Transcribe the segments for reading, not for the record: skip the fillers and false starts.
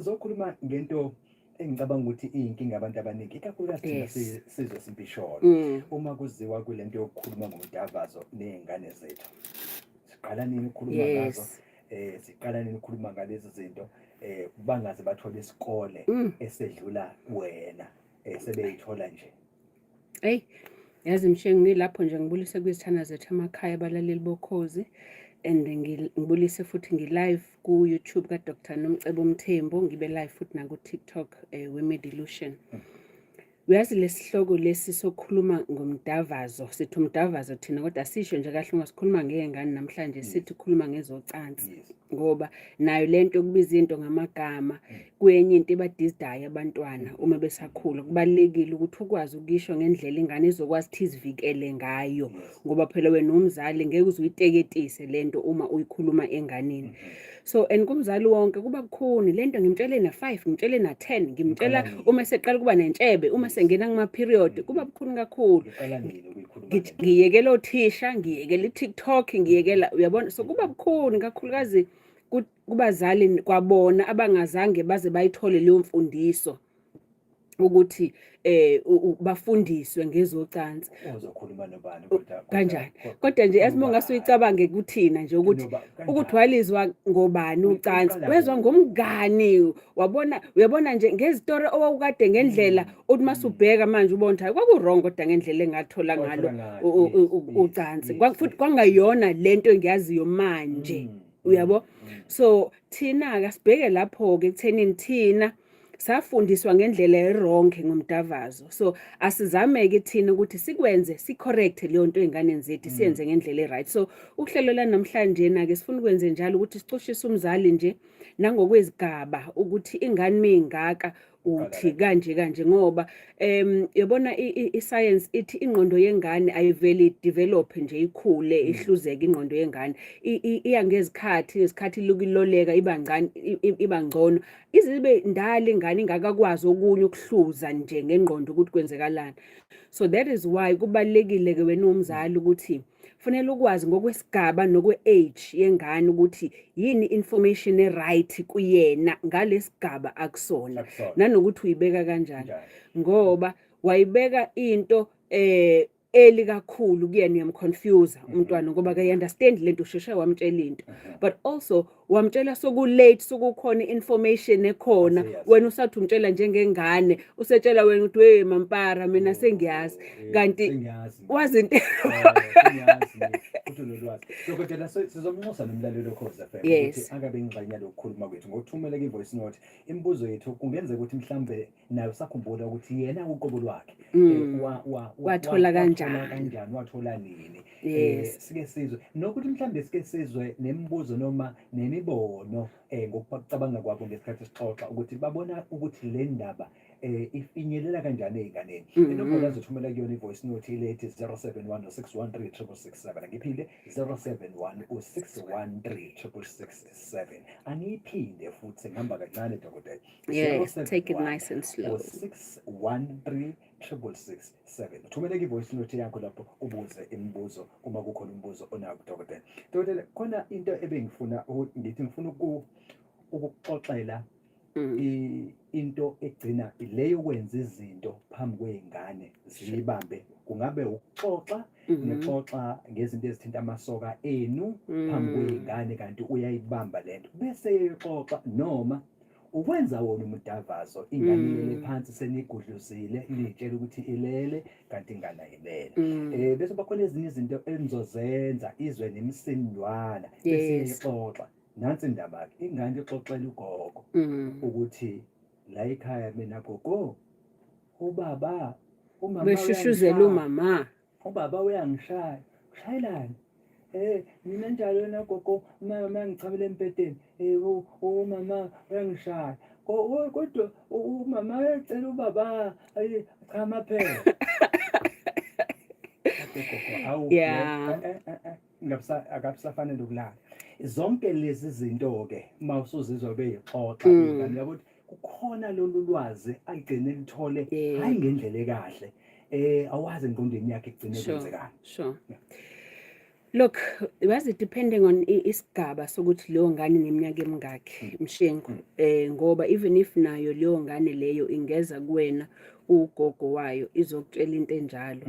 Zokhuluma ngento engicabanga ukuthi iyinkinga abantu abaningi ikakhulukazi thina Yes. sizwe simpisholo Mm. uma kuziwa kulento yokukhuluma ngomdavazo nezingane zethu. Siqala nini ukukhuluma ngazo? Yes. Siqala nini ukukhuluma ngalezi zinto bangaze bathole isikole esedlula wena sebeyithola nje. Hey, yazi mshengu ngilapho nje ngibulise kwizithana zethu emakhaya abalaleli bokhozi and ngibulise futhi ngi-live ku-YouTube ka-Dr. Nomcebo Mthembu, ngibe live futhi naku-TikTok we-Medilution. Uyazi lesihloko lesi sokukhuluma ngomdavazo, sithi umdavazo thina kodwa sisho nje kahle ungasikhuluma ngengane namhlanje sithi khuluma ngezocansi. Ngoba nayo lento yokubiza into ngamagama kwenye into ebadizidayo abantwana uma besakhula kubalekile ukuthi ukwazi ukisho ngendlela ingane izokwazi ukuthi izivikele ngayo ngoba phela wena umzali ngeke uzuyiteketise lento uma uyikhuluma enganeni. So and kumzali wonke kuba kukhuni lento ngimtshele na5 ngimtshele na10 ngimtshela uma seqala kuba nentshebe uma sengena kuma period kuba bukhuni kakhulu. Ngiyekela othisha ngiyekela iTikTok ngiyekela uyabona so kuba bukhuni kakhulukazi kubazali kwabona abangazange baze bayithole leyo mfundiso ukuthi bafundiswe ngezocansi. Uzokhuluma nobani Kanjani kodwa nje asibonga uyicabange kuthina nje ukuthi walizwa ngobani ucansi wezwa ngomngani wabona uyabona nje ngezitori owawukade ngendlela uthi masubheka manje ubona ukuthi kwaku-wrong kodwa ngendlela engathola ngalo ucansi futhi kwangayona lento engiyaziyo manje uyabo. So thina kasibheke lapho ke ekuthenini thina safundiswa ngendlela e-wrong ngomdavazo. So asizameke thina ukuthi sikwenze sicorrect leyo nto einganeni zethu siyenze ngendlela e-right. So ukuhlelo la namhlanje na ke sifuna ukwenze njalo ukuthi sicoshise umzali nje nangokwezigaba ukuthi ingane mingaka uthi kanje ngoba yabona iscience ithi ingqondo yengane ayiveli develop nje ikhule ihluzeke ingqondo yengane iya ngezikhathi lokiloleka iba ngcono izibe ndala ingane ingakakwazi okunye ukuhluza nje ngengqondo ukuthi kwenzekalani. So that is why kubalekile ke wena umzali ukuthi kufanele ukwazi ngokwesigaba nokwe-age yengane ukuthi yini information e-right kuyena ngalesigaba akusona nanokuthi uyibeka kanjani ngoba wayibeka into early kakhulu kuyena uyamconfuse umntwana ngoba ke understand lento usheshe wamtshela into but also wamtshela soku-late sokukhona information ekhona wena usathi umtshela njengengane usetshela wena ukuthi we mampara mina sengiyazi kanti wazi into kodwa sizomnxusa nomlaleli okhoza FM ukuthi angabe ingxenye lokukhuluma kwethu ngokuthumela i-voice note imibuzo yethu kungenzeka ukuthi mhlambe nayo sakhumbula ukuthi yena uqobo lwakhe wathola kanjani wathola nini sike sizwe nokuthi mhlambe sike sizwe nemibuzo noma nemibono ngokucabanga kwabo ngesikhathi sixoxa ukuthi babona ukuthi le ndaba ifinyelela kanjani einganeni. Inombolo azothumela kuyona i-voice note ilethi 0716136667 ngiphinde 0716136667 aniyiphinde futhi ngihamba kancane dokotela. Yes, take it nice and slow. 6136667 thumela i-voice note yakho lapho ubuze imibuzo uma kukhona umbuzo onawo dokotela. Dokotela khona into ebengifuna ngithi ngifuna ukuxoxela into egcina leyo kwenza izinto phambi kwezingane zibambe kungabe ukuxoxa nexoxa ngezinto ezithinta amasoka enu phambi kwezingane kanti uyayibamba lento bese ixoxa noma ukwenza wona umdavazo ingane ilele phansi senigudluzile nitshela ukuthi ilele kanti ingane ayilele bese bakhona ezinye izinto enizozenza izwe nemsindwana bese ixoxa nansi indaba ke ingane ixoxela ugogo ukuthi la ekhaya mina gogo ubaba umama beshushuzela umama ubaba uyangishaya ushayelani mina njalo na gogo mama ngichabela empedeni umama uyangishaya kodwa umama uyacela ubaba cha maphela akabusafanele ukulala zonke lezi zinto ke mawusuzizwa beyixoxa ngani yabo kukhona lolu lwazi agcine lithole hayi ngendlela ekahle awazi engqondweni yakhe kugcine kwenzekani. Sure. Look, yazi depending on isigaba sokuthi leyo ngane neminyaka emingaki Mshengu, ngoba even if nayo leyo ngane leyo ingeza kuwena ugogo wayo izokutshela into enjalo,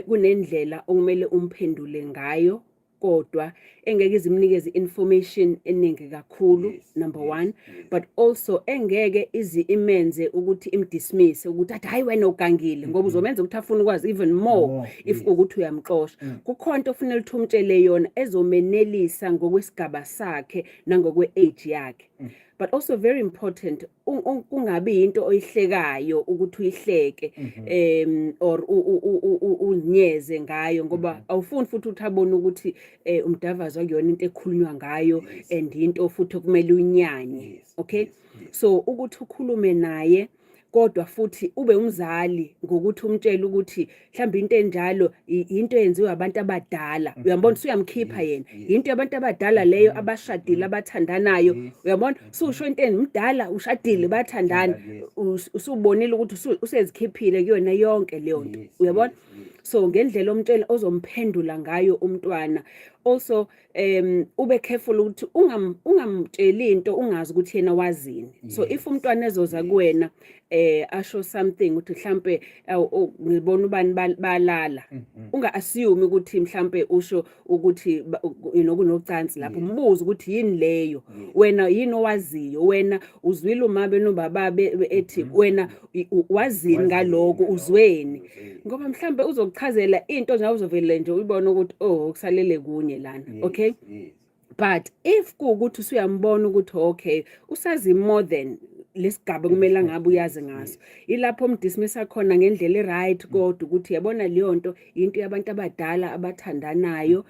kunendlela okumele umphendule ngayo, kodwa engeke izimnikeze information eningi kakhulu, number one, but also engeke imenze ukuthi imdismiss ukuthi athi hayi wena ugangile, ngoba uzomenza ukuthi afune ukwazi even more if ukuthi uyamxosha. Kukhona into ofanele ukuthi umtshele yona ezomenelisa ngokwesigaba sakhe nangokwe age yakhe. But also very important, kungabi into oyihlekayo ukuthi uyihleke or unyeze ngayo, ngoba awufuni futhi ukuthi abone ukuthi umdavazo akuyona into ekhulunywa ngayo and into futhi okumele unyanye. Okay, so ukuthi ukhulume naye, kodwa futhi ube umzali ngokuthi umtshele ukuthi mhlawumbe into enjalo into eyenziwa abantu abadala, uyabona, usuyamkhipha yena, into yabantu abadala leyo abashadile abathandanayo, uyabona, usho into mdala ushadile bathandana, usubonile ukuthi usezikhiphile kuyona yonke leyo nto, uyabona. So ngendlela omtshela ozomphendula ngayo umntwana. Also ube careful ukuthi ungamtsheli into ungazi ukuthi yena wazini. So if umntwana ezoza kuwena asho something ukuthi mhlambe ngibona ubani balala, unga assume ukuthi mhlambe usho ukuthi kunocansi lapho, umbuzo ukuthi yini leyo, wena yini owaziyo, wena uzwile umabe nobababe ethi wena wazini ngaloko, uzweni, ngoba mhlambe uzokuchazela into nje uzovela nje uyibona ukuthi kusalele kunye lana. Okay, but if kuukuthi usuyambona ukuthi okay usazi more than lesigaba kumele ngabe uyazi ngaso, ilapho umdismissa khona ngendlela eright, kodwa ukuthi yabona leyo nto into yabantu abadala abathandanayo,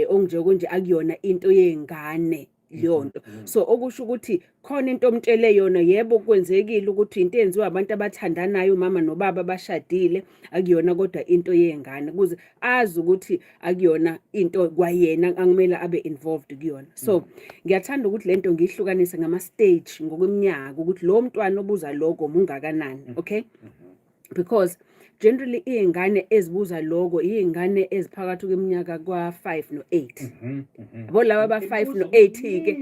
onje akuyona into yengane leyo nto. So okusho ukuthi khona into omtshele yona, yebo kwenzekile ukuthi into enziwa abantu abathandanayo, umama nobaba bashadile, akuyona kodwa into yengane, ukuze azi ukuthi akuyona into kwayena akumele abe involved kuyona. So ngiyathanda ukuthi lento ngihlukanise ngama stage ngokweminyaka, ukuthi lo mntwana obuza lokho mungakanani. Okay, because generally izingane ezibuza lokho izingane eziphakathi kweminyaka kwa5 no8. Yabo laba aba5 no8 ke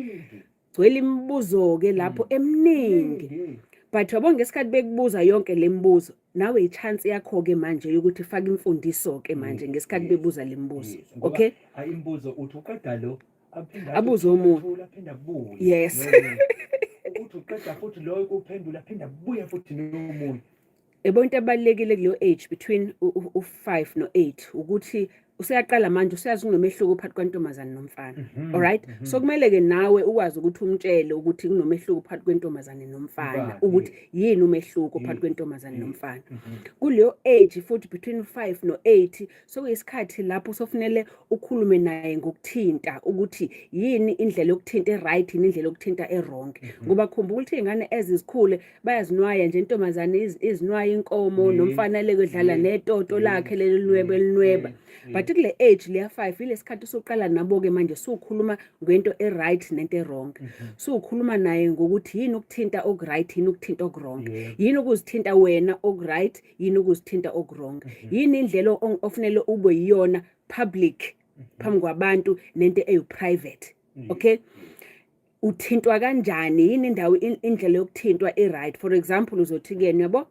gcwele imibuzo ke lapho eminingi, but yabo ngesikhathi bekubuza yonke lembuzo, nawe ichance yakho ke manje ukuthi ufake imfundiso ke manje ngesikhathi bebuza lembuzo. Okay, imbuzo uthi uqeda lo abuzo umuntu, aphinda kubuye, yes, uthi uqeda futhi lo kuphendula aphinda kubuye futhi nomunye. Ebo into ebalekile kuleyo age between u5 no8 ukuthi useyaqala manje useyazi kunomehluko phakathi kwentombazane nomfana. Alright, so kumele ke nawe ukwazi ukuthi umtshele ukuthi kunomehluko phakathi kwentombazane nomfana, ukuthi yini umehluko phakathi kwentombazane nomfana kuleyo age futhi between 5 no8. So isikhathi lapho sofanele ukhulume naye ngokuthinta ukuthi yini indlela yokuthinta eright, yini indlela yokuthinta errong, ngoba khumbula ukuthi izingane ezizikhule bayazinwaya nje, intombazane izinwaya inkomo, nomfana leke dlala netoto lakhe lelunwebe elinweba. But kule age leya 5 ilesikhathi sokuqala nabo ke manje sukhuluma ngento eright nento errong. Sukhuluma naye ngokuthi yini ukuthinta okright, yini ukuthinta okwrong, yini ukuzithinta wena okright, yini ukuzithinta okwrong, yini indlela ofanele ube yiyona public phambi kwabantu nento eyiprivate. Okay, uthintwa kanjani, yini indawo indlela yokuthintwa eright. For example uzothi ke yabo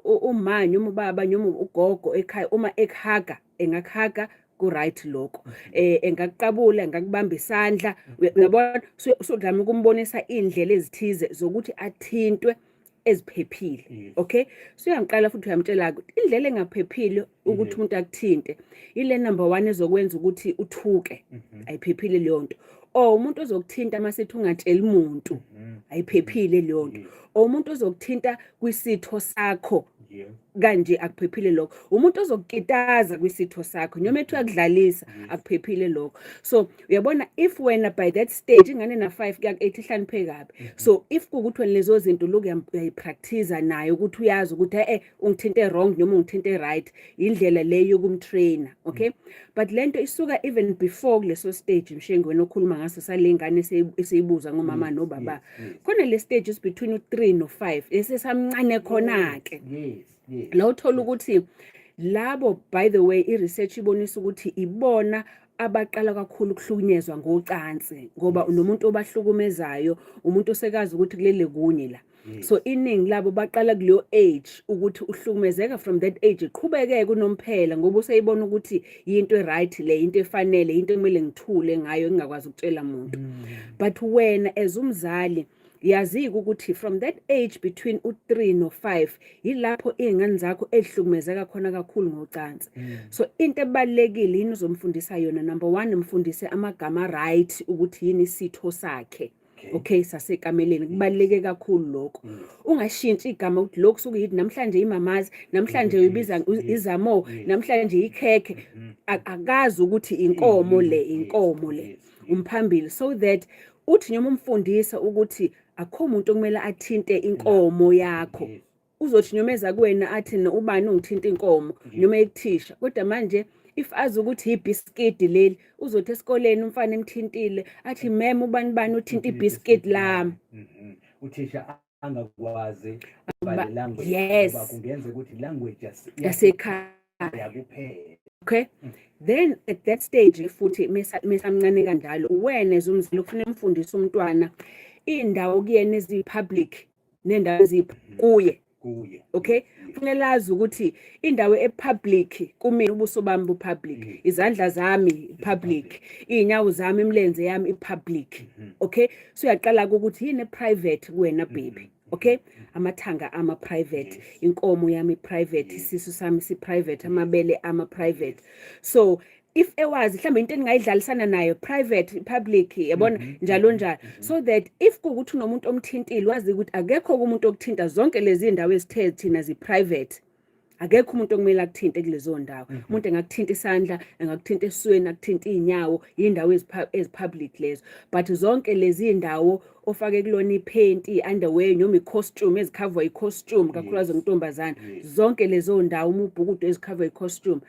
umanye ubaba noma ugogo ekhaya uma ekhaga engakhaga ku right lokho, engaqabula engakubamba isandla, uyabona, sodlama ukumbonisa indlela ezithize zokuthi athintwe eziphephile. Okay, so uyangqala futhi uyamtshela ukuthi indlela engaphephile ukuthi umuntu akuthinte ile number 1 ezokwenza ukuthi uthuke, ayiphephile leyo nto. Umuntu ozokuthinta masithi ungatshela umuntu, ayiphephile leyo nto. Umuntu ozokuthinta kwisitho sakho kanje akuphephile lokho. Umuntu ozokukitaza kwisitho sakho noma ethi uyakudlalisa akuphephile lokho. So uyabona, if wena by that stage ingane na 5 kuya 8 ihlaniphe kabi, so if kukuthi wena lezo zinto uyayipractice nayo ukuthi uyazi ukuthi ungithinte wrong noma ungithinte right, indlela leyo yokumtrainer. Okay, but lento isuka even before kuleso stage Mshengu wena okhuluma ngaso salengane esiyibuza ngomama nobaba. Khona le stages between 3 no 5 esesamncane khona ke. La uthola ukuthi labo by the way i-research ibonisa ukuthi ibona abaqala kakhulu ukuhlukunyezwa ngocansi ngoba unomuntu obahlukumezayo umuntu osekazi ukuthi kulele kunye la. So iningi labo baqala kuleyo age ukuthi uhlukumezeka from that age iqhubeke kunomphela ngoba useyibona ukuthi into right le into efanele into ekumele ngithule ngayo ngingakwazi ukutshela umuntu. But wena as umzali yazi ukuthi from that age between u3 no5 yilapho izingane zakho ehlukumezeka khona kakhulu ngocansi. So into ebalekile yini uzomfundisa yona, number 1 mfundise amagama right ukuthi yini isitho sakhe. Okay, sasekameleni kubaleke kakhulu lokho. Ungashintshi igama ukuthi lokho sukuyithi namhlanje imamazi, namhlanje uyibiza izamo, namhlanje ikhekhe. Akazi ukuthi inkomo le umphambili, so that uthi noma umfundisa ukuthi akho umuntu okumele athinte inkomo yakho. Uzothi noma eza kuwena athi ubani ungithinta inkomo noma ekuthisha, kodwa manje if azi ukuthi ibhiskidi leli uzothi esikoleni umfana emthintile athi mem ubani uthinta ibhiskidi lami. Uthisha angakwazi ubale language ngoba kungenza ukuthi language yasekhaya kuphela. Okay, then at that stage futhi mesamncane kanjalo wena ezumzali ufuna umfundisa umntwana indawo kuyena ezipublic nendawo ezikuye. Okay, kufanele azi ukuthi indawo epublic kumina ubuso bami bupublic, izandla zami public, inyawo zami imilenze yami ipublic. Okay, so uyaqala ukuthi yini private kuwena baby. Okay, amathanga ama private, inkomo yami private, isisu sami si private, amabele ama private. So if ewazi mhlawumbe into engayidlalisana nayo private public yabona njalo njalo, so that if kuukuthi unomuntu omthintile wazi ukuthi akekho umuntu okuthinta zonke lezi indawo ezithe thina zi private, akekho umuntu okumele akuthinte kulezo ndawo. Umuntu engakuthinta isandla, engakuthinta esweni, akuthinta inyawo, indawo ezipublic lezo. But zonke lezi indawo ofake kulona iphenti, underwear noma icostume ezicover icostume kakhulukazi ngintombazana, zonke lezo ndawo umubhukudo ezicover icostume,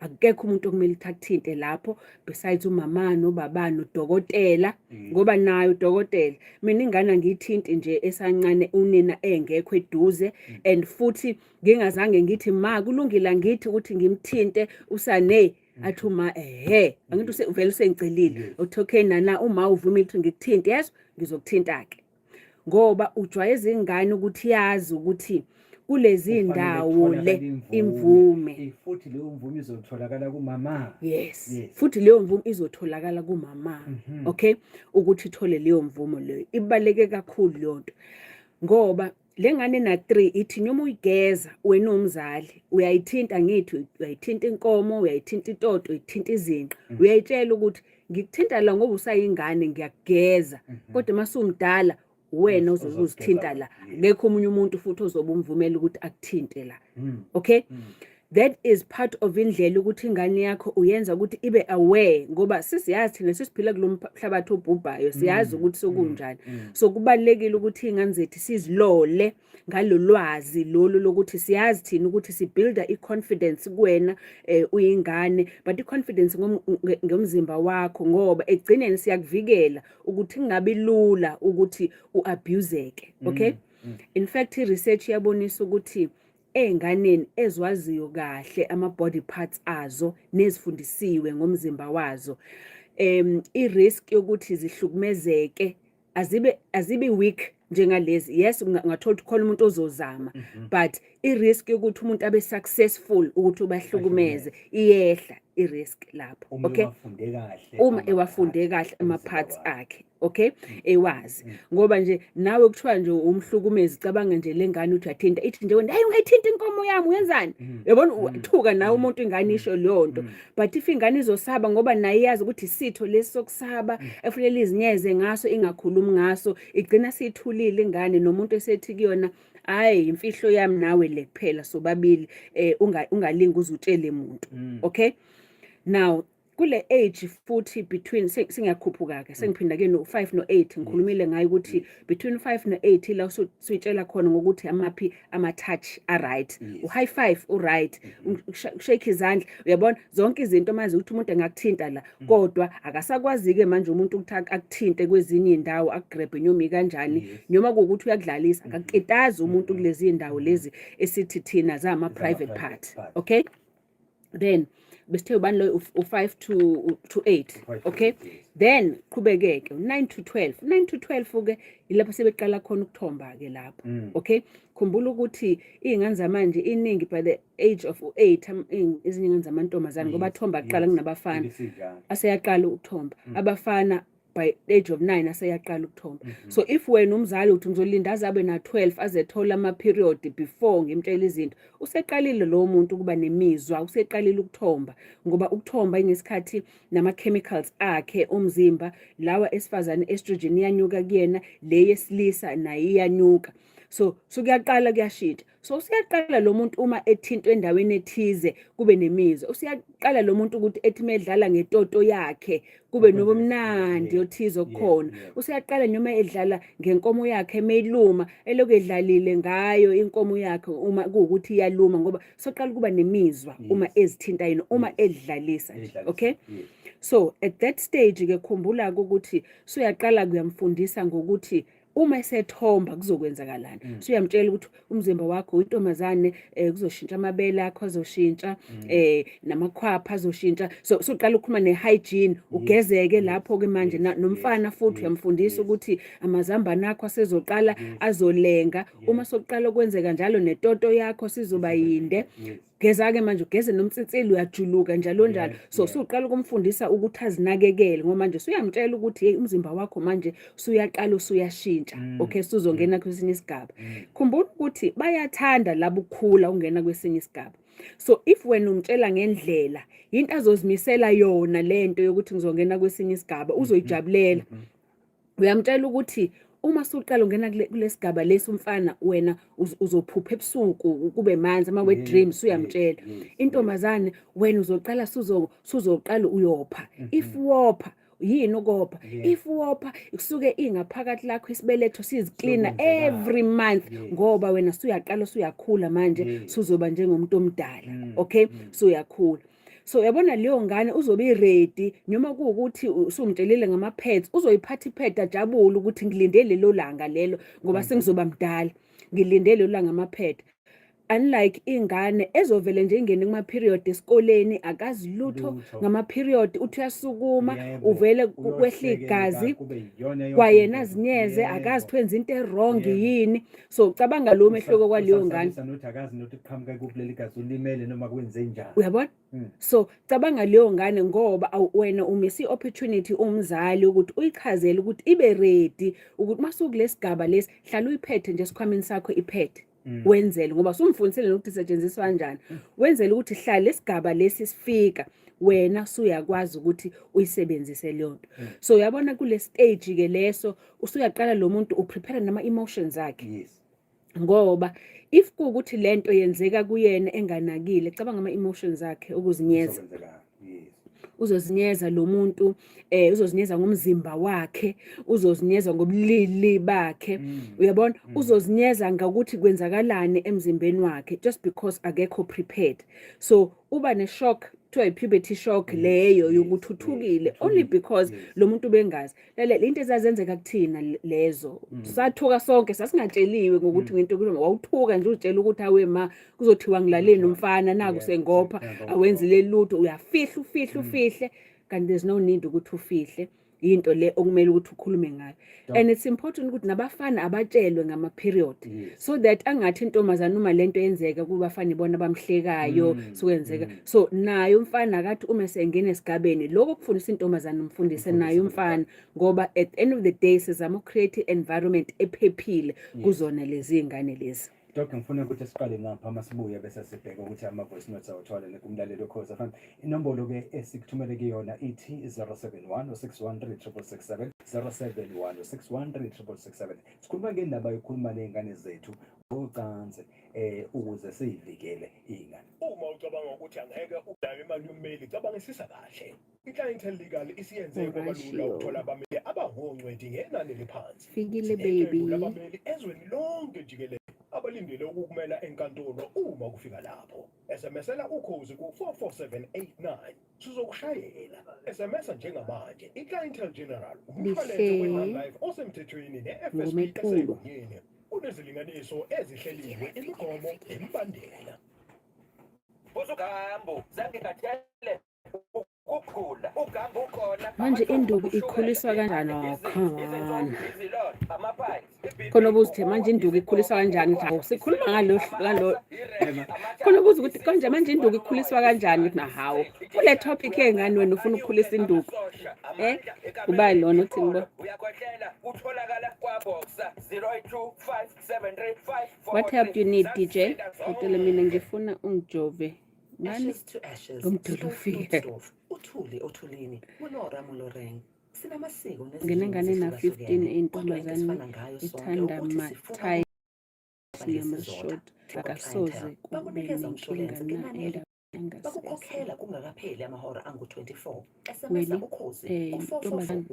akekho umuntu okumele akuthinte lapho besides umama nobaba nodokotela ngoba nayo udokotela. Mina ingane ngiyithinti nje esancane unina engekho eduze, and futhi ngingazange ngithi ma kulungile ngithi ukuthi ngimthinte usane athi uma angithi uvela usengicelile uthi okay nana uma uvumile ukuthi ngikuthinte yes ngizokuthinta ke, ngoba ujwayeza ingane ukuthi yazi ukuthi kulezi ndawo le imvume, futhi leyo mvume izotholakala kumama. Yes, futhi leyo mvume izotholakala kumama. Okay, ukuthi ithole leyo mvumo leyo ibaleke kakhulu lonto ngoba lengane na 3 ithi noma uyigeza wena umzali uyayithinta ngithi uyayithinta inkomo, uyayithinta itoto, uyithinta izinqa, uyayitshela ukuthi ngikuthinta la ngoba usayingane ngiyakugeza, kodwa masumdala wena uzozithinta la, ngekho umunye umuntu futhi ozoba umvumela ukuthi akuthinte la. Okay, that is part of indlela ukuthi ingane yakho uyenza ukuthi ibe aware ngoba sisiyazi thina sisiphila kulomhlabathi obhubhayo, siyazi ukuthi sokunjani. So kubalekile ukuthi ingane zethu sizilole ngalolwazi lolu lokuthi siyazi thina ukuthi sibuilda iconfidence kuwena uyingane, but iconfidence ngomzimba wakho ngoba egcineni siyakuvikela ukuthi kungabi lula ukuthi uabuseke. Okay, in fact research yabonisa ukuthi enganeni ezwaziyo kahle ama body parts azo nezifundisiwe ngomzimba wazo i-risk yokuthi zihlukumezeke azibe weak njengalezi. Yes, ungathola ukuthi khona umuntu ozozama, but i-risk yokuthi umuntu abe successful ukuthi ubahlukumeze iyehla i-risk lapho. Okay, uma ewafunde kahle ama parts akhe. Okay, ewazi ngoba nje nawe kuthiwa nje umhlukumezi cabanga nje lengane uthi athinta ithi nje wena hayi ungayithinta inkomo yami uyenzani, yabona uthuka nawe umuntu ingane isho leyo nto. But if ingane izosaba ngoba naye iyazi ukuthi isitho lesokusaba efanele izinyeze ngaso ingakhulumi ngaso, igcina sithulile ingane nomuntu esethi kuyona hayi imfihlo yami nawe le kuphela sobabili ungalingi uzutshele umuntu. Okay, now kule age futhi between singakhuphuka ke sengiphinda ke no 5 no 8 ngikhulumile ngayo ukuthi between 5 no 8 la usuyitshela khona ngokuthi amaphi ama touch a right, u high five u right, shake izandla, uyabona zonke izinto manje ukuthi umuntu engakuthinta la, kodwa akasakwazi ke manje umuntu ukuthi akuthinte kwezinye indawo akugrab nyomi kanjani noma ukuthi uyakudlalisa akaqitaza umuntu kulezi indawo lezi esithi thina zama private part. Okay, then besithe ubani lo u5 to 8, okay, then qhubekeke 9 to 12. 9 to 12 ke ilapho sebeqala khona ukuthomba ke lapho, okay. Khumbula ukuthi izingane zamanje iningi by the age of 8 ezinye ingane zamantombazane ngoba thomba aqala kunabafana aseyaqala ukuthomba, abafana by the age of 9 aseyaqala ukuthomba. So if wena umzali uthi ngizolinda azabe na 12 azethola ama period before ngimtshela izinto, useqalile lo muntu kuba nemizwa, useqalile ukuthomba ngoba ukuthomba ingesikhathi nama chemicals akhe umzimba lawa esifazane estrogen iyanyuka kuyena, le yesilisa nayo iyanyuka. So kuyaqala kuyashintsha. So usiyaqala lo muntu uma ethintwe endaweni ethize kube nemizwa. Usiyaqala lo muntu ukuthi ethi medlala ngetoto yakhe kube nobumnandi othize okukhona. Usiyaqala noma edlala ngenkomo yakhe emeluma eloku edlalile ngayo inkomo yakhe uma kuukuthi iyaluma ngoba soqala kuba nemizwa uma ezithinta yena uma edlalisa nje, okay. So at that stage ke khumbula ukuthi suyaqala kuyamfundisa ngokuthi uma esethomba kuzokwenzakalani. Suyamtshela ukuthi umzimba wakho uyintombazane, kuzoshintsha amabele akho azoshintsha, namakhwapha azoshintsha. So uqala ukukhuluma nehygiene, ugezeke lapho ke manje nomfana futhi uyamfundisa ukuthi amazambane akho asezoqala azolenga. Uma soqala ukwenzeka njalo netoto yakho sizoba yinde. Geza ke manje ugeze nomtsitsili uyajuluka njalo njalo. So uqala ukumfundisa ukuthi azinakekele ngoba manje suyamtshela ukuthi hey umzimba wakho manje suyaqala usuyashintsha, okay, sizongena kwesinye isigaba. Khumbula ukuthi bayathanda labo ukukhula ungena kwesinye isigaba. So if wena umtshela ngendlela into azozimisela yona lento yokuthi ngizongena kwesinye isigaba uzoyijabulela. Uyamtshela ukuthi uma suqala ungena kulesigaba lesi umfana wena uzophupha ebusuku kube manzi ama wet dreams uyamtshela. Intombazane wena uzoqala suzoqala uyopha. If wopha yini ukopha? If wopha kusuke ingaphakathi lakho isibeletho sizicleaner every month ngoba wena suyaqala suyakhula manje suzoba njengomuntu omdala, okay, suyakhula. So yabona leyo ngane uzobe ready noma kuukuthi usumtshelile ngama pads uzoyiphatha ipad ajabule ukuthi ngilinde lelo langa lelo ngoba sengizoba mdala ngilinde lelo langa ama pad. Unlike ingane ezovele nje ingene kuma period esikoleni akazi lutho ngama period uthi uyasukuma uvele kwehla igazi kwayena zinyeze akazi twenza into wrong yini. So ucabanga lo mehloko kwaleyo ngane akazi nothi qhamuka kubuleli igazi ulimele noma kwenze njani, uyabona. So cabanga leyo ngane ngoba wena umisi opportunity umzali ukuthi uyichazele ukuthi ibe ready ukuthi masukulesigaba lesi hlala uyiphethe nje esikhwameni sakho iphethe. Wenzele ngoba sumfundisele nokuthi isetshenziswa kanjani. Wenzele ukuthi hlala lesigaba lesi sifika wena usuyakwazi ukuthi uyisebenzise leyo nto. So uyabona kule stage ke leso usuyaqala lo muntu uprepare nama emotions akhe. Ngoba if kuukuthi lento yenzeka kuyena enganakile cabanga ama emotions akhe ukuzinyeza. Uzozinyeza lo muntu uzozinyeza ngomzimba wakhe, uzozinyeza ngobulili bakhe, uyabona, uzozinyeza ngokuthi kwenzakalani emzimbeni wakhe just because akekho prepared. So uba ne shock kuthiwa puberty shock leyo yokuthuthukile only because lo muntu bengazi lele into ezazenzeka kuthina lezo sathuka sonke sasingatsheliwe ngokuthi ngento kuloma wawuthuka nje utshela ukuthi awe ma kuzothiwa ngilaleni umfana naku sengopha awenzile lutho uyafihla ufihle kanti there's no need ukuthi ufihle into le okumele ukuthi ukhulume ngayo. And it's important ukuthi nabafana abatshelwe ngama period so that angathi intombazana uma lento yenzeka kubafana ibona bamhlekayo sokwenzeka. So naye umfana akathi uma sengena esigabeni lokho kufundisa intombazana umfundise naye umfana ngoba at the end of the day sizama create environment ephephile kuzona lezi ngane lezi. Dr. ngifuna ukuthi siqale ngapha masibuye bese sibheka ukuthi ama voice notes awuthola kumlaleli okhoza fan. Inombolo ke esikuthumele kuyona ithi 071 613 071 sikhuluma ngendaba yokukhuluma nezingane zethu ngocansi ukuze sivikele ingane. Uma ucabanga ukuthi angeke udale imali yommeli cabangisisa kahle. Iclient legal isiyenze ngoba lula ukuthola abameli abangongcweti ngenani eliphansi. Fikile baby. Abameli ezweni lonke jikelele abalindele ukukumela enkantolo uma kufika lapho. SMSela ukhozi ku 44789 sizokushayela. SMS njengamanje iClientele General umshwalense we-life osemthethweni ne-FSP eseyini. Unezilinganiso ezihleliwe imigomo nemibandela. Manje induku ikhuliswa kanjani? Oh, come on. Khona ubuzithe manje induku ikhuliswa kanjani? Hawu sikhuluma ngalo khona ubuza ukuthi konje manje induku ikhuliswa kanjani? Hawu kule topic engani wena ufuna ukukhulisa induku ubani lona uthi ngibo what help you need DJ utele mina ngifuna ungijove mani ngomdolo ufike uthulini unora muloreng sinamasiko ngenengane na 15 intombazane ithanda mathayi siyamashot akasoze kube nenkinga na bakukhokhela kungakapheli amahora angu-24 SMS ukhozi intombazane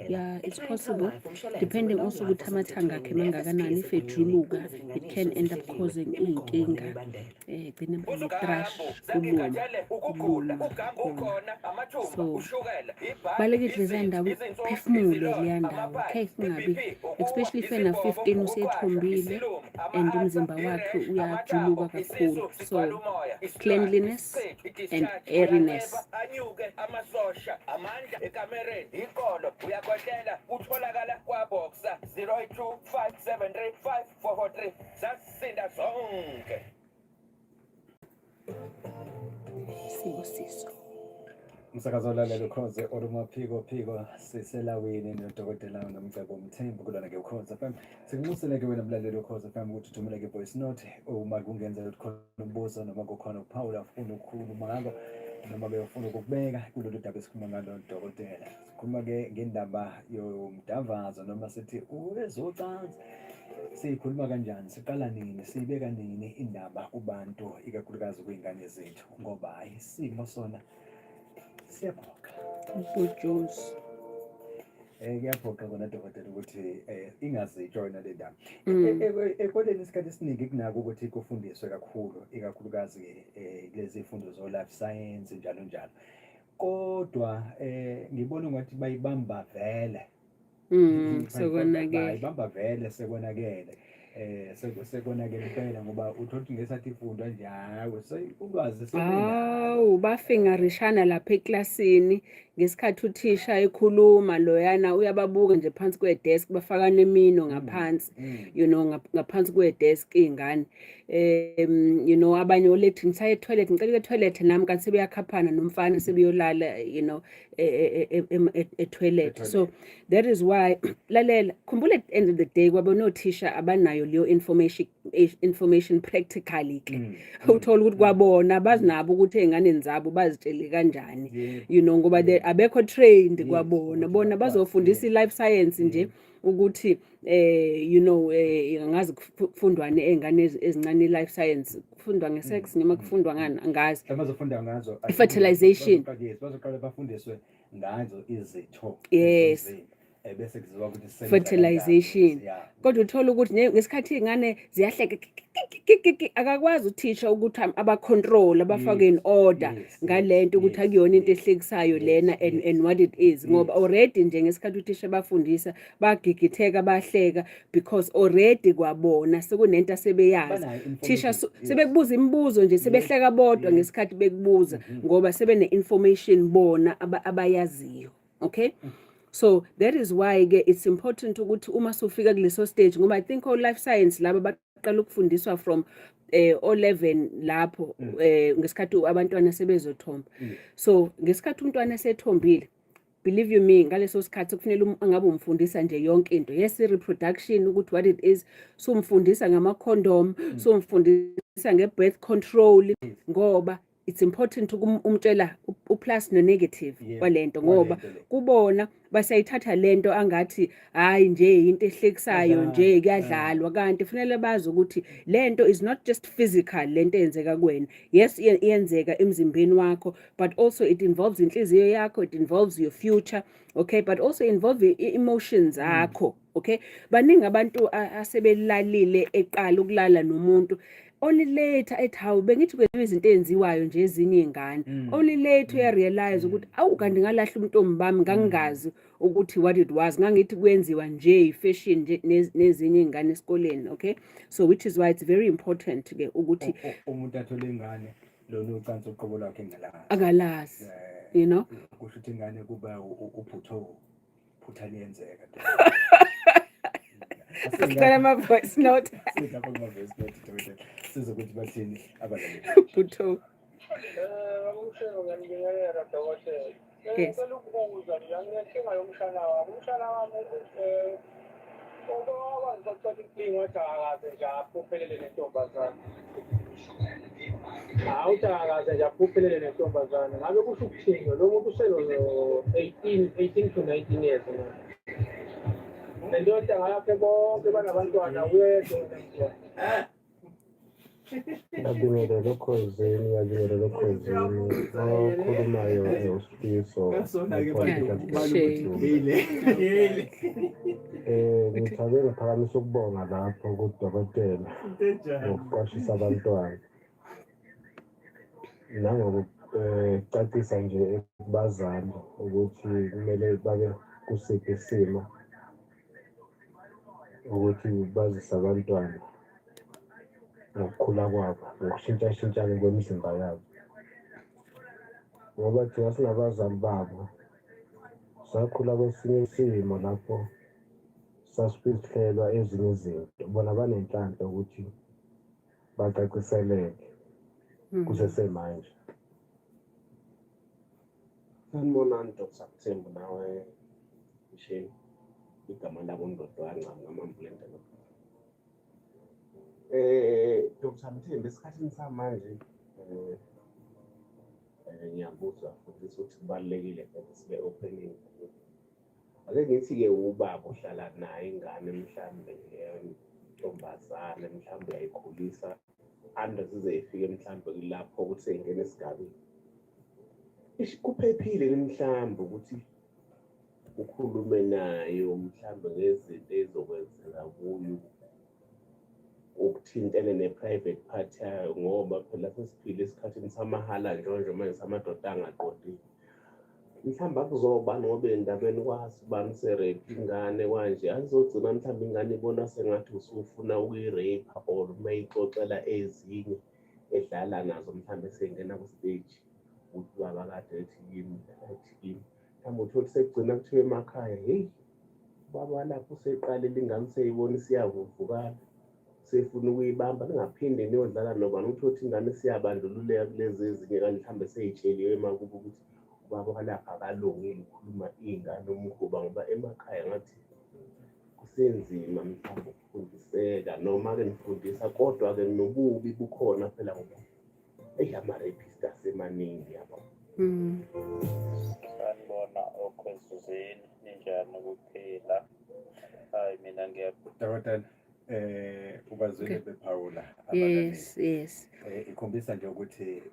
yeah it's possible depending also ukuthi amathanga akhe mangakanani if ejuluka it can end up causing inkinga gcina trash kulona so balekile zendawo phefumule leya ndawo okay singabi especially if ena 15 usiyethombile and umzimba wakhe uyajuluka kakhulu so cleanliness and airiness sizo umsakazo olalelo ukhoze olumaphiko siselawini nodokotela nomcebo Mthembu kulona ke ukhoze FM sikunxusele ke wena mlaleli ukhoze FM ukuthi uthumele ke voice note uma kungenzeka ukuthi khona umbuzo noma kukhona uPaul afuna ukukhuluma ngalo noma beyofuna ukubeka kulolu daba esikhuluma ngalo dokotela sikhuluma ke ngendaba yomdavazo noma sithi uwezocansi sikhuluma kanjani siqala nini sibeka nini indaba kubantu ikakhulukazi kwingane zethu ngoba hayi isimo sona siyaphoqa ubhujuzi kuyaphoqa kona dokotela ukuthi ingazijoyina le ndaba ekoleni isikhathi esiningi kunako ukuthi kufundiswe kakhulu ikakhulukazi lezi ifundo zo life science njalo njalo kodwa ngibona ukuthi bayibamba vele sekonakele bayibamba vele sekonakele sekonakele phela ngoba uthothi ngesathi ifundwa nje hawo ulwazi awu bafingarishana lapha eklasini ngesikhathi uthisha ekhuluma loyana uyababuka nje phansi kwedesk bafaka nemino ngaphansi you know ngaphansi kwedesk ingane you know abanye olethi ngisaye toilet ngicela toilet nami kanti sebeyakhaphana nomfana sebeyolala you know toilet so that is why lalela khumbula at the end of the day kwabona othisha abanayo leyo information practically ke uthola ukuthi kwabona bazinabo ukuthi ezingane zabo bazitshele kanjani you know ngoba abekho trained kwabona bona bazofundisa life science nje ukuthi you know ngazi kufundwane ezingane ezincane life science kufundwa ngesex noma kufundwa ngani angazi abazofunda ngazo fertilization bazoqala bafundiswe ngazo izitho yes bese kuziwa ukuthi fertilization kodwa uthola ukuthi ngesikhathi izingane ziyahleka akakwazi uthisha ukuthi aba-control abafake in order ngalento ukuthi akuyona into ehlekisayo lena and what it is ngoba already nje ngesikhathi uthisha bafundisa bagigitheka bahleka because already kwabona sekunento asebeyazi thisha sebekubuza imibuzo nje sebehleka bodwa ngesikhathi bekubuza ngoba sebene information bona abayaziyo okay so that is why ke it's important ukuthi uma sufika kuleso stage ngoba I think all life science laba baqala ukufundiswa from O11 lapho ngesikhathi abantwana sebezothomba so ngesikhathi umntwana esethombile believe you me ngaleso sikhathi kufanele angabe umfundisa nje yonke into yes reproduction ukuthi what it is so umfundisa ngama condom so umfundisa nge birth control ngoba it's important umtshela uplus no negative kwalento ngoba kubona basayithatha lento angathi hayi nje into ehlekisayo nje kuyadlalwa kanti kufanele bazi ukuthi lento is not just physical lento eyenzeka kuwena yes iyenzeka emzimbeni wakho but also it involves inhliziyo yakho it involves your future okay but also involve emotions zakho okay baningi abantu asebelalile eqala ukulala nomuntu only later ethi hawu bengithi kwenziwa izinto ezenziwayo nje ezinye izingane only later uyarealize ukuthi awu kanti ngalahla umntombi bami ngangingazi ukuthi what it was ngangithi kwenziwa nje ifashion nje nezinye izingane esikoleni. Okay, so which is why it's very important ke ukuthi umuntu athole ingane lona ucansi uqobo lwakhe angalazi, you know, kusho ukuthi ingane kuba phutha liyenzeka. Asicela ama-voice note. Sizokuthi bathini abalaleli. Phutho. Yes. Awuthakaze nje aphuphelele nentombazane ngabe kusho ukuthini lo muntu uselo 18 to 19 years nendoda ngaphe bonke banabantwana uyedwa Ngabingelele Khosini okhulumayo uSifiso. Ngithabe ngiphakamisa ukubonga lapho kudokotela ngokuqwashisa abantwana nangokucacisa nje kubazali ukuthi kumele babe kusiphi isimo ukuthi bazise abantwana ngokukhula kwabo ngokushintshashintshana kwemizimba yabo, ngoba thina singabazali babo sakhula kwesinye isimo lapho sasifihlelwa ezinye izinto, bona banenhlanhla ukuthi bacaciseleke kusesemanje. Sanibonani Dr. Thembu nawe Mshini, igama labo ndodana ngamambulende lo. Dr. Thembu, esikhathini samanje ngiyabuza futhi ukuthi kubalulekile ukuthi sibe opening. Ake ngithi-ke ubaba uhlala naye ingane mhlambe ntombazane mhlambe uyayikhulisa zize ifike mhlambe lapho ukuthi seyingena esigabeni. Kuphephile mhlambe ukuthi ukhulume nayo mhlambe ngezinto ezokwenzeka kuyo ukuthintene ne-private part yayo, ngoba phela sesiphila esikhathini samahala njonjo manje samadoda angaqondile. Mhlawumbe akuzoba ngoba endabeni kwazi ubani se-rape ingane kanje azogcina mhlawumbe ingane ibona sengathi usufuna ukuyi-rape or mayixoxela ezinye edlala nazo mhlawumbe sengena ku-stage ukuthi baba kade ethi yini mhlawumbe uthole sekugcina kuthiwa emakhaya heyi baba lapho seqalile ingane seyibona isiyavuvukala sefuna ukuyibamba ningaphinde niyodlala nobani ukuthi ingane siyabandlululeka kulezi ezinye kanti mhlawumbe seyitsheliwe emakubo ukuthi ubaba lapha akalungile ukukhuluma iy'ngane umkhuba, ngoba emakhaya ngathi kusenzima mhlawumbe ukufundiseka noma-ke nifundisa kodwa-ke nobubi bukhona phela ngoba ama-rapist asemaningi yabo. Sanibona okhwezuzini, ninjani ukuphila? Hayi mina Dawatana ubazwile bephawula Yes. ikhombisa nje ukuthi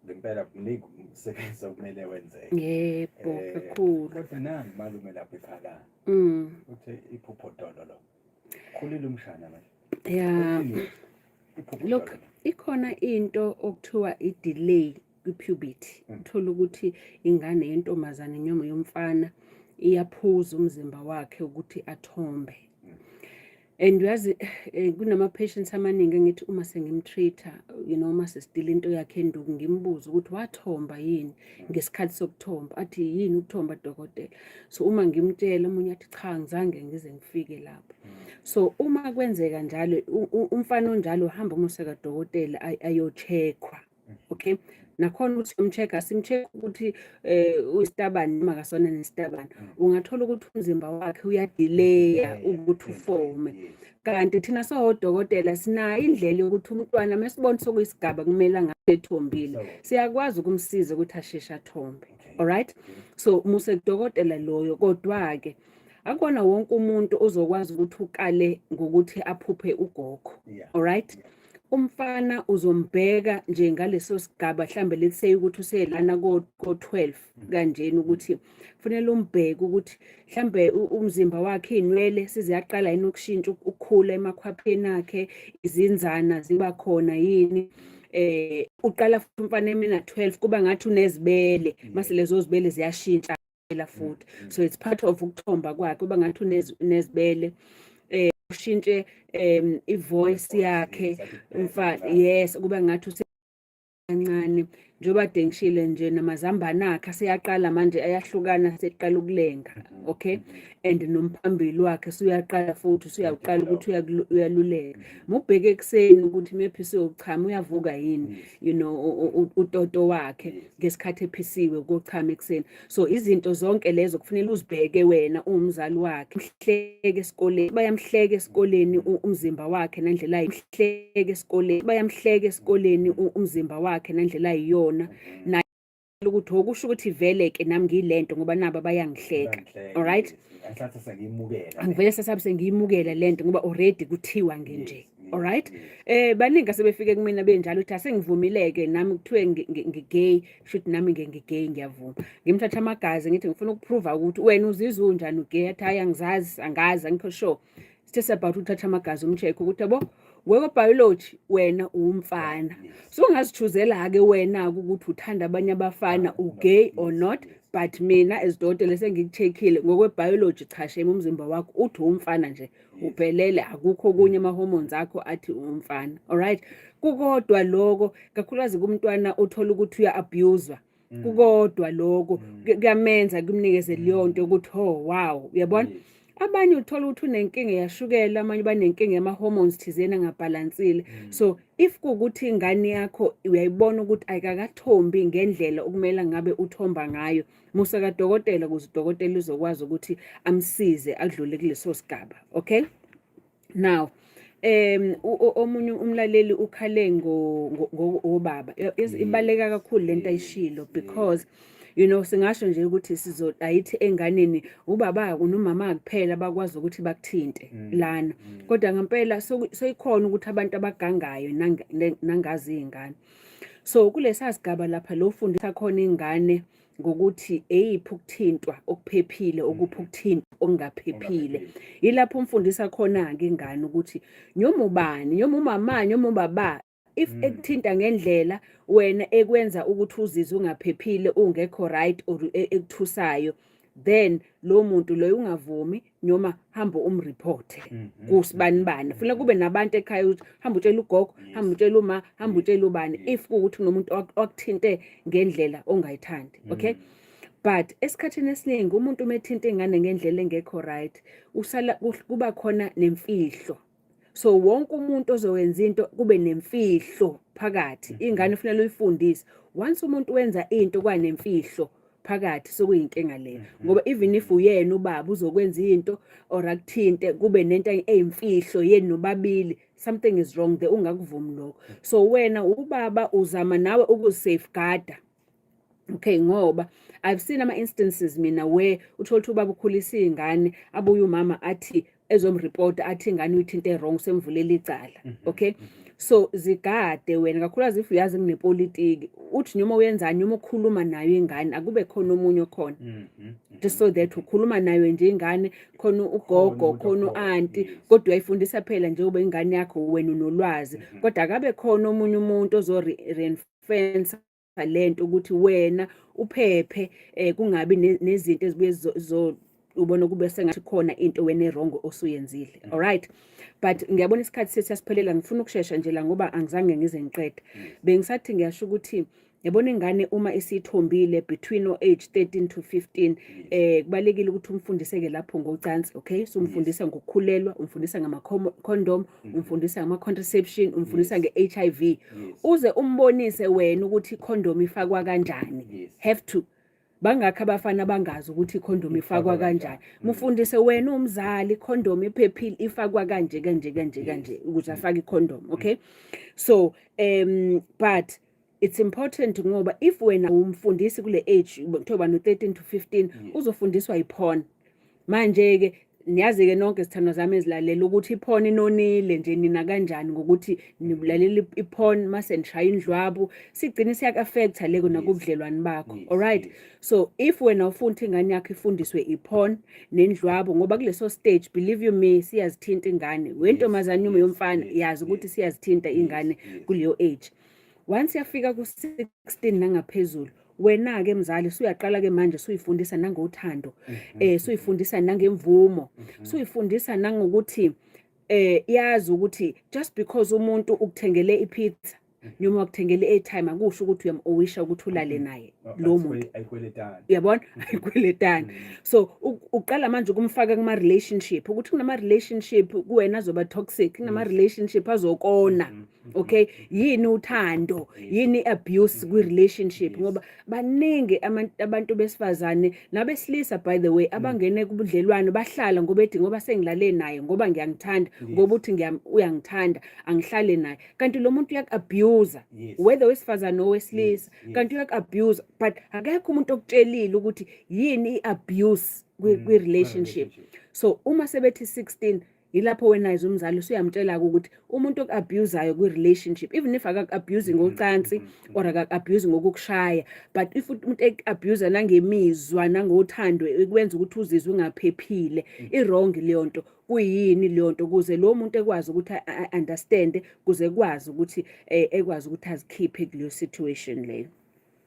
ngempela mningi umsebenzi okumele wenzeke. Yebo, kakhulu. Kodwa nangi malume lapha ekhala uthi iphupho dolo lo khulile umshana manje. Yeah. Look, ikhona into okuthiwa i-delay kwi-puberty. Uthola ukuthi ingane yentombazane noma yomfana iyaphuza umzimba wakhe ukuthi athombe. And yazi kunama-patients amaningi ngithi uma sengimtreat-a, you know, uma sesidila into yakhe enduku ngimbuza ukuthi wathomba yini ngesikhathi sokuthomba, athi yini ukuthomba dokotela. So uma ngimtshela omunye athi cha ngizange ngize ngifike lapho. So uma kwenzeka njalo umfana onjalo uhamba umoseka dokotela ayocheckwa. Okay, nakhona ukuthi umcheck simcheck ukuthi uyisitabani noma akasona nestabani, ungathola ukuthi umzimba wakhe uyadelaya ukuthi uforme. Kanti thina sodokotela sinayo indlela yokuthi umntwana mesibona sokuyisigaba kumele ngabe ethombile siyakwazi ukumsiza ukuthi asheshe athombe. Alright, so muse kudokotela loyo, kodwa ke akona wonke umuntu ozokwazi ukuthi ukale ngokuthi aphuphe ugogo. Alright, umfana uzombheka nje ngaleso sigaba mhlambe let's say ukuthi uselana ko 12 kanjeni ukuthi kufanele umbheke ukuthi mhlambe umzimba wakhe inwele siziyaqala yini ukushintsha ukukhula emakhwapheni akhe, izinzana ziba khona yini. Uqala futhi umfana emina 12 kuba ngathi unezibele, mase lezo zibele ziyashintsha futhi. So it's part of ukuthomba kwakhe kuba ngathi unezibele. Ushintshe ivoice yakhe, yes, kuba ngathi kancane njengoba dengishile nje namazambane akhe aseyaqala manje ayahlukana, seqala ukulenga, okay, and nomphambili wakhe suyaqala futhi usuyaqala ukuthi uyaluleka. Mubheke ekseni ukuthi mephisiwe uchama uyavuka yini, you know, utoto wakhe ngesikhathi ephisiwe ukuchama ekseni. So izinto zonke lezo kufanele uzibheke wena umzali wakhe. Mhleke esikoleni, bayamhleka esikoleni umzimba wakhe nendlela ayimhleke esikoleni, bayamhleka esikoleni umzimba wakhe nendlela ayiyona na ukuthi okusho ukuthi vele ke nami ngilento ngoba nabo bayangihleka. All right, Angihlathi sengiyimukela. angivele sasabe sengiyimukela lento ngoba already kuthiwa ngenje. All right, baningi sebefike kumina benjalo ukuthi asengivumileke nami kuthiwe ngigay, should nami ngigay, ngiyavuma. Ngimthatha amagazi ngithi ngifuna ukuprove ukuthi wena uzizwe unjani ugay, athi hayi angizazi, angazi, angikho sure. It's about uthatha amagazi umcheck ukuthi yabo weko biology wena umfana. So ungazichuzela ke wena ukuthi uthanda abanye abafana ugay or not, but mina as dokotela sengikucheckile ngokwe biology cha shame umzimba wakho uthi umfana nje uphelele, akukho kunye ama hormones akho athi umfana. All right, kukodwa lokho kakhulukazi kumntwana othola ukuthi uya abuswa, kukodwa lokho kuyamenza kumnikeze leyo nto ukuthi oh wow, uyabona. Abanye uthola ukuthi unenkinga yashukela, amanye banenkinga yama hormones thizena ngabalansile. So if kukuthi ingane yakho uyayibona ukuthi ayikakathombi ngendlela okumele ngabe uthomba ngayo, musa kadokotela ukuze udokotela uzokwazi ukuthi amsize adlule kuleso sigaba. Okay, now omunye umlaleli ukhale ngobaba. Ibaleka kakhulu lento ayishilo because you know singasho nje ukuthi sizodayithi enganeni ubaba nomama kuphela bakwazi ukuthi bakuthinte lana, kodwa ngempela soyikhona ukuthi abantu abagangayo nangazi izingane. So kulesa sigaba lapha lo ufundisa khona ingane ngokuthi eyiphi ukuthintwa okuphephile, okuphi ukuthintwa okungaphephile. Yilapho umfundisa khona ke ingane ukuthi nyoma ubani, nyoma umama, nyoma ubaba, if ekuthinta ngendlela wena ekwenza ukuthi uzizwe ungaphephile, ungekho right or ekuthusayo, then lo muntu loyo ungavumi noma hamba umreport kusibanibani. Kufanele kube nabantu ekhaya ukuthi hamba utshela ugogo, hamba utshela uma, hamba utshela ubani if kuukuthi unomuntu okuthinte ngendlela ongayithandi. Okay, but esikhathini esiningi umuntu umethinta ingane ngendlela engekho right usala kuba khona nemfihlo. So wonke umuntu ozowenza into kube nemfihlo phakathi. Ingane kufanele uyifundise. Once umuntu wenza into kwanemfihlo phakathi sokuyinkinga leyo, ngoba even if uyena ubaba uzokwenza into or akuthinte kube nento eyimfihlo yeni nobabili, something is wrong there, ungakuvumi lokho. So wena ubaba uzama nawe ukusafeguarda. Okay, ngoba I've seen ama instances mina where uthola ukuthi ubaba ukhulisa ingane abuye umama athi ezomreport athi ingane uyithinte wrong semvulela icala. Okay, so zigade wena kakhulukazi if uyazi kunepolitiki uthi noma uyenzani noma ukhuluma nayo ingane akube khona omunye khona, just so that ukhuluma nayo nje ingane khona ugogo khona uanti, kodwa uyayifundisa phela nje ube ingane yakho wena unolwazi, kodwa akabe khona omunye umuntu ozo reinforce lento ukuthi wena uphephe, kungabi nezinto ezibuye ubona kube sengathi khona into wena errong osuyenzile. All right, but ngiyabona isikhathi sesiyasiphelela, ngifuna ukusheshsha nje la ngoba angizange ngize ngiqede. Bengisathi ngiyasho ukuthi yabona ingane uma isithombile between age 13 to 15 kubalekile ukuthi umfundiseke lapho ngocansi. Okay, so umfundisa ngokukhulelwa, umfundisa ngama condom, umfundisa ngama contraception, umfundisa nge-HIV, uze umbonise wena ukuthi i-condom ifakwa kanjani. Have to bangakho abafana bangazi ukuthi i-condom ifakwa kanjani. Mufundise wena umzali i-condom iphephile ifakwa kanje kanje kanje kanje ukuthi afake i-condom. Okay, so but it's important ngoba if wena umfundisi kule age kuthiwa no 13 to 15 uzofundiswa iphone manje ke niyazi-ke nonke izithando zami ezilalela ukuthi iphone inonile nje nina kanjani ngokuthi nibulalela iphone mase nishaya indlwabu sigcine siyak-affecta leko nakubudlelwane bakho. Yes, Alright, yes. so if wena ufuna ukuthi ingane yakho ifundiswe iphone nendlwabu ngoba kuleso stage believe you me siyazithinta ingane wentombazane uma yomfana yazi ukuthi siyazithinta ingane kuleyo age. Once yafika ku-16 nangaphezulu wena-ke mzali suyaqala-ke manje suyifundisa nangothando, suyifundisa nangemvumo, suyifundisa nangokuthi yazi ukuthi just because umuntu ukuthengele ipizza noma ukuthengele i-airtime akusho ukuthi uyamowisha ukuthi ulale naye lo muntu. Uyabona? Ayikweletani. So uqala manje ukumfaka kuma-relationship ukuthi kunama-relationship kuwena azoba toxic, kunama-relationship azokona. Okay, yini uthando, yini abuse kwi-relationship ngoba baningi abantu besifazane nabesilisa by the way abangene kubudlelwane bahlala ngoba ethi ngoba sengilale naye ngoba ngiyangithanda ngoba uthi uyangithanda angihlale naye kanti lo muntu uyak-abuse whether wesifazane owesilisa kanti uyak-abuse but akekho umuntu okutshelile ukuthi yini i-abuse kwi-relationship. So uma sebethi 16 yilapho wena as umzali usuyamtshela ukuthi umuntu oku-abusayo kwi-relationship even if akaku-abuse ngocansi or akaku-abuse ngokukushaya but if umuntu eku-abuse nangemizwa nangothando ekwenza ukuthi uzizwe ungaphephile i-wrong leyo nto. Kuyini leyo nto ukuze lo muntu ekwazi ukuthi understand kuze kwazi ukuthi ekwazi ukuthi azikhiphe kuleyo situation leyo.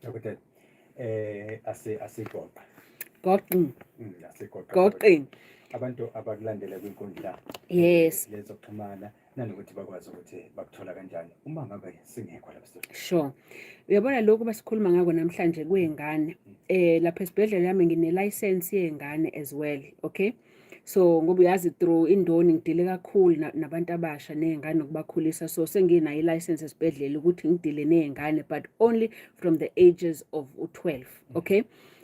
Okay. Asigoqa. Goqini. Abantu abakulandela kwinkundla lezokuxhumana nanokuthi bakwazi ukuthi bakuthola kanjani uma ngabe singekho lapha studio. Sure. Uyabona lokho basikhuluma ngako namhlanje kuyengane. Lapha esibhedlela yami ngine-license yengane as well, okay? So ngoba uyazi through indoni ngidile kakhulu nabantu abasha ney'ngane nokubakhulisa so senginayo i-license esibhedlela ukuthi ngidile ney'ngane but only from the ages of 12, okay?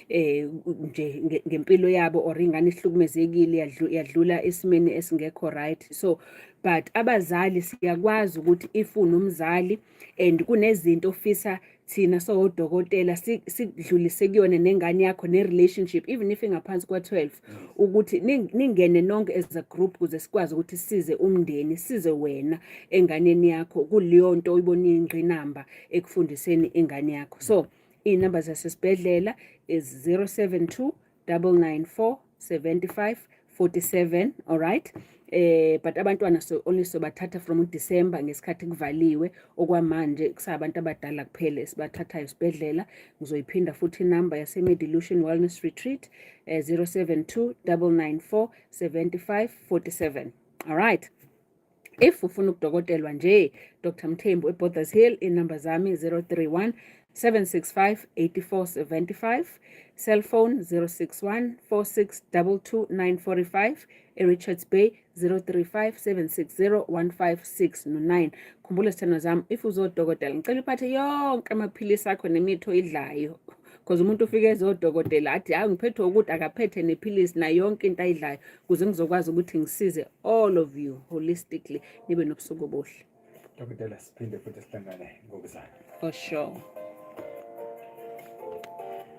Nje ngempilo yabo or ingane ihlukumezekile yadlula esimeni esingekho right. So but abazali siyakwazi ukuthi ifuna umzali and kunezinto ofisa thina sodokotela sidlulise kuyona nengane yakho ne-relationship even if ingaphansi kwa-12 ukuthi ningene nonke as a group kuze sikwazi ukuthi size umndeni size wena enganeni yakho kuleyo nto oyibona iy'ngqinamba ekufundiseni ingane yakho. So iy'namba zasesibhedlela is 072 994 75 47, alright? But abantwana only sobathatha from December ngesikhathi kuvaliwe okwamanje kusabantu abadala kuphela esibathatha esibhedlela. Ngizoyiphinda futhi inamba yase-Medilution Wellness Retreat 072 994 75 47, alright? If ufuna ukudokotelwa nje Dr. Mthembu eBothers Hill inamba zami 031 765 8475, cell phone 061 4622 945, Richards Bay 035 760 156 Khumbula sithando zami if uzodokotela ngicela uphathe yonke amaphilisi akho nemithi oyidlayo because umuntu ufike ezodokotela athi hayi ngiphethwe ukuthi akaphethe nephilisi na yonke into ayidlayo kuze ngizokwazi ukuthi ngisize all of you holistically nibe nobusuku obuhle. Dokotela siphinde futhi sihlangane ngokuzayo. For sure.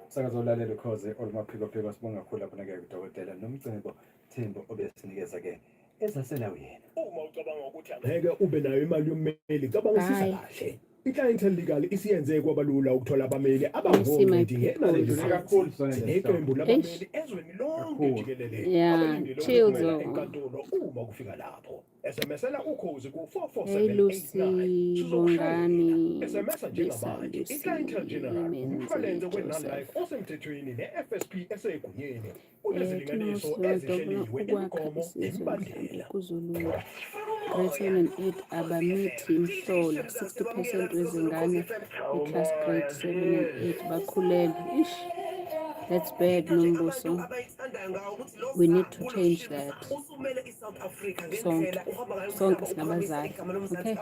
Sakazolalela ukhoze olumaphiko sibonga kakhulu lapha ke udokotela noMcebo Thembu obesinikeza ke ezasela uyena. Uma ucabanga ukuthi angeke ube nayo imali yommeli cabanga kahle. I-clientele legal isiyenze kwabalula ukuthola abameli abangomedi ngenani kakhulu neqembu labameli ezweni lonke jikelele. Chills enkantolo uma kufika lapho. SMSela ukhozi ku Hey Lucy 44789. Bongani. SMS njengamanje i-clientele general umshwalense we-non-life osemthethweni ne-FSP esegunyeni. Unezilinganiso ezihleliwe imigomo nemibandela. KuZulu grade 7 and 8 abamithi imhlolo 60% wezingane i-class grade 7 and 8 bakhulelwe. Ish, that's bad Nombuso. We need to change that. Sonke singabazali. Okay.